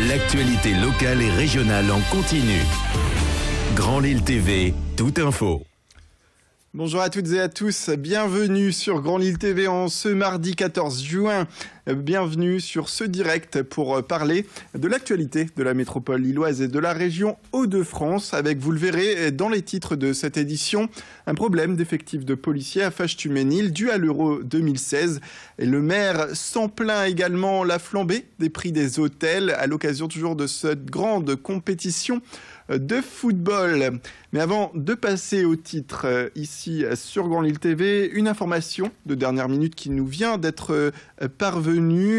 L'actualité locale et régionale en continu. Grand Lille TV, toute info. Bonjour à toutes et à tous, bienvenue sur Grand Lille TV en ce mardi 14 juin. Bienvenue sur ce direct pour parler de l'actualité de la métropole lilloise et de la région Hauts-de-France avec, vous le verrez dans les titres de cette édition, un problème d'effectifs de policiers à Fâche-Tuménil dû à l'Euro 2016. Et le maire s'en plaint également la flambée des prix des hôtels à l'occasion toujours de cette grande compétition de football. Mais avant de passer au titre ici sur Grand Lille TV, une information de dernière minute qui nous vient d'être parvenue.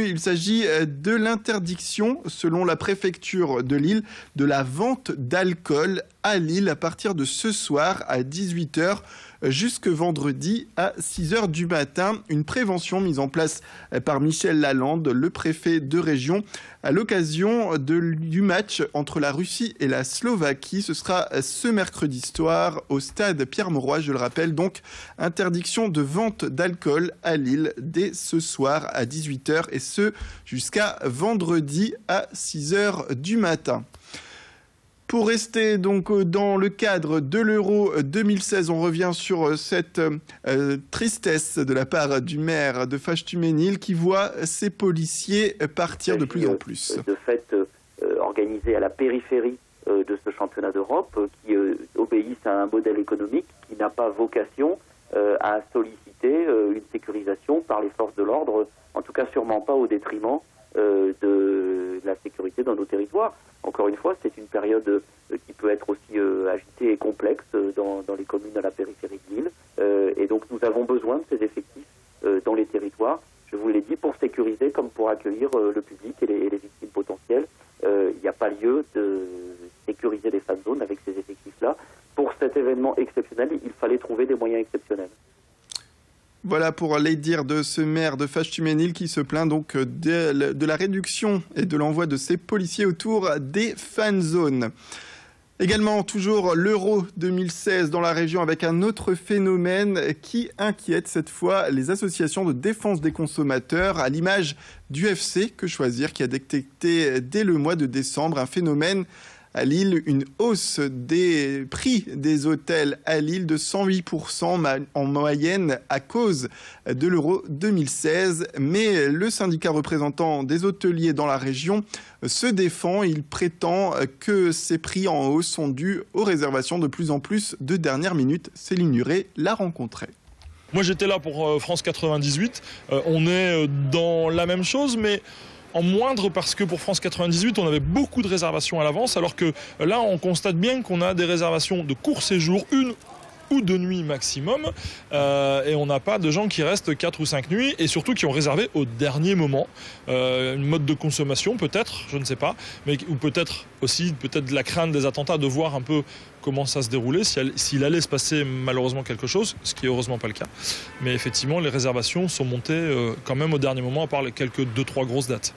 Il s'agit de l'interdiction, selon la préfecture de Lille, de la vente d'alcool à Lille à partir de ce soir à 18h jusque vendredi à 6h du matin. Une prévention mise en place par Michel Lalande, le préfet de région, à l'occasion du match entre la Russie et la Slovaquie. Ce sera ce mercredi soir au stade Pierre-Mauroy, je le rappelle. Donc, interdiction de vente d'alcool à Lille dès ce soir à 18h et ce jusqu'à vendredi à 6h du matin. Pour rester donc dans le cadre de l'Euro 2016, on revient sur cette tristesse de la part du maire de Fâche-Tuménil qui voit ses policiers partir de plus en plus. De fait, organisé à la périphérie de ce championnat d'Europe qui obéissent à un modèle économique qui n'a pas vocation à solliciter une sécurisation par les forces de l'ordre, en tout cas sûrement pas au détriment de la sécurité dans nos territoires. Encore une fois, c'est une période qui peut être aussi agitée et complexe dans les communes à la périphérie de Lille. Et donc nous avons besoin de ces effectifs dans les territoires, je vous l'ai dit, pour sécuriser comme pour accueillir le public et les victimes potentielles. Il n'y a pas lieu de sécuriser les fan zones avec ces effectifs-là. Pour cet événement exceptionnel, il fallait trouver des moyens exceptionnels. Voilà pour les dires de ce maire de Fâche-Tuménil qui se plaint donc de la réduction et de l'envoi de ses policiers autour des fan zones. Également, toujours l'Euro 2016 dans la région avec un autre phénomène qui inquiète cette fois les associations de défense des consommateurs à l'image du FC Que Choisir qui a détecté dès le mois de décembre un phénomène à Lille, une hausse des prix des hôtels à Lille de 108% en moyenne à cause de l'Euro 2016. Mais le syndicat représentant des hôteliers dans la région se défend. Il prétend que ces prix en hausse sont dus aux réservations de plus en plus de dernière minute. Céline Nuret l'a rencontré. Moi j'étais là pour France 98. On est dans la même chose, mais en moindre, parce que pour France 98, on avait beaucoup de réservations à l'avance, alors que là, on constate bien qu'on a des réservations de court séjour, 1 ou 2 nuits maximum, et on n'a pas de gens qui restent 4 ou 5 nuits, et surtout qui ont réservé au dernier moment. Une mode de consommation, peut-être, je ne sais pas, mais, ou peut-être aussi la crainte des attentats, de voir un peu comment ça se déroulait, s'il allait se passer malheureusement quelque chose, ce qui est heureusement pas le cas. Mais effectivement, les réservations sont montées quand même au dernier moment, à part les quelques 2-3 grosses dates.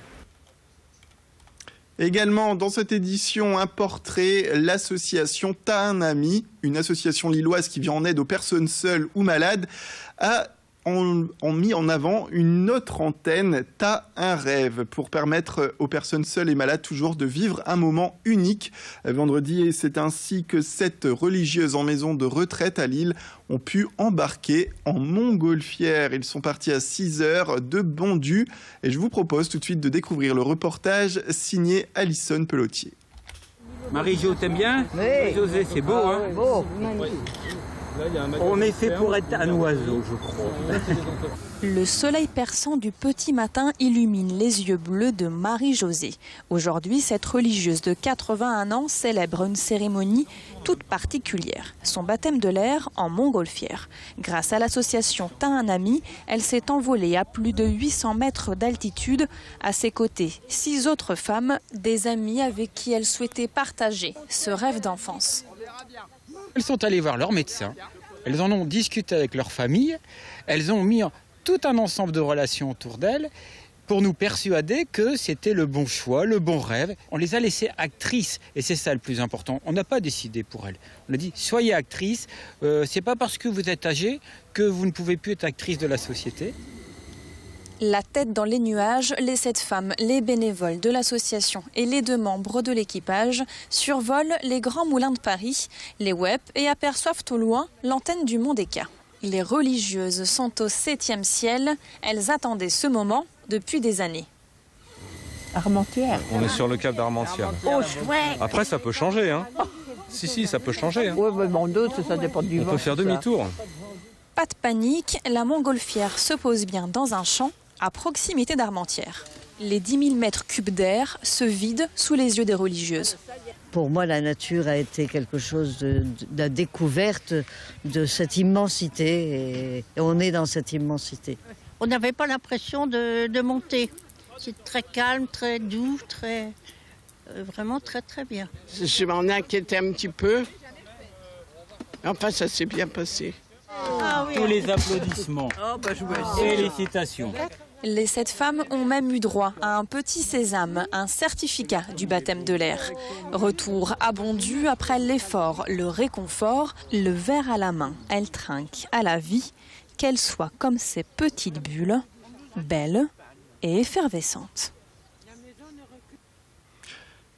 Également, dans cette édition, un portrait, l'association T'as un ami, une association lilloise qui vient en aide aux personnes seules ou malades, ont mis en avant une autre antenne, T'as un rêve, pour permettre aux personnes seules et malades toujours de vivre un moment unique. Vendredi, c'est ainsi que 7 religieuses en maison de retraite à Lille ont pu embarquer en montgolfière. Ils sont partis à 6h de Bondu. Et je vous propose tout de suite de découvrir le reportage signé Alison Pelotier. Marie-Jo, t'aimes bien? Oui. José, c'est beau, hein? Beau. On est fait pour être un oiseau, je crois. Le soleil perçant du petit matin illumine les yeux bleus de Marie-Josée. Aujourd'hui, cette religieuse de 81 ans célèbre une cérémonie toute particulière, son baptême de l'air en montgolfière. Grâce à l'association T'as un ami, elle s'est envolée à plus de 800 mètres d'altitude. À ses côtés, 6 autres femmes, des amies avec qui elle souhaitait partager ce rêve d'enfance. Elles sont allées voir leur médecin, elles en ont discuté avec leur famille, elles ont mis tout un ensemble de relations autour d'elles pour nous persuader que c'était le bon choix, le bon rêve. On les a laissées actrices et c'est ça le plus important. On n'a pas décidé pour elles. On a dit soyez actrices, c'est pas parce que vous êtes âgée que vous ne pouvez plus être actrice de la société. La tête dans les nuages, les 7 femmes, les bénévoles de l'association et les 2 membres de l'équipage survolent les grands moulins de Paris, les Wep, et aperçoivent au loin l'antenne du Mont des Cats. Les religieuses sont au 7e ciel. Elles attendaient ce moment depuis des années. Armentières. On est sur le cap d'Armentières. Oh, chouette. Après, ça peut changer, hein. Si, ça peut changer. Hein. Oui, mais bon, d'autres, ça dépend du vent. On peut faire demi-tour. Pas de panique, la montgolfière se pose bien dans un champ à proximité d'Armentières. Les 10 000 mètres cubes d'air se vident sous les yeux des religieuses. Pour moi, la nature a été quelque chose de la découverte de cette immensité et on est dans cette immensité. On n'avait pas l'impression de monter. C'est très calme, très doux, vraiment très très bien. Je m'en inquiétais un petit peu. Enfin, ça s'est bien passé. Tous les applaudissements. Félicitations. Les 7 femmes ont même eu droit à un petit sésame, un certificat du baptême de l'air. Retour abondu après l'effort, le réconfort, le verre à la main. Elles trinquent à la vie, qu'elle soit comme ces petites bulles, belles et effervescentes.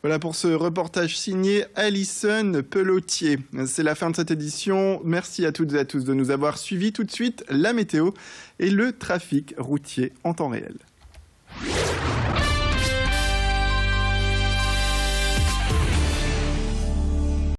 Voilà pour ce reportage signé Alison Pelotier. C'est la fin de cette édition. Merci à toutes et à tous de nous avoir suivis. Tout de suite, la météo et le trafic routier en temps réel.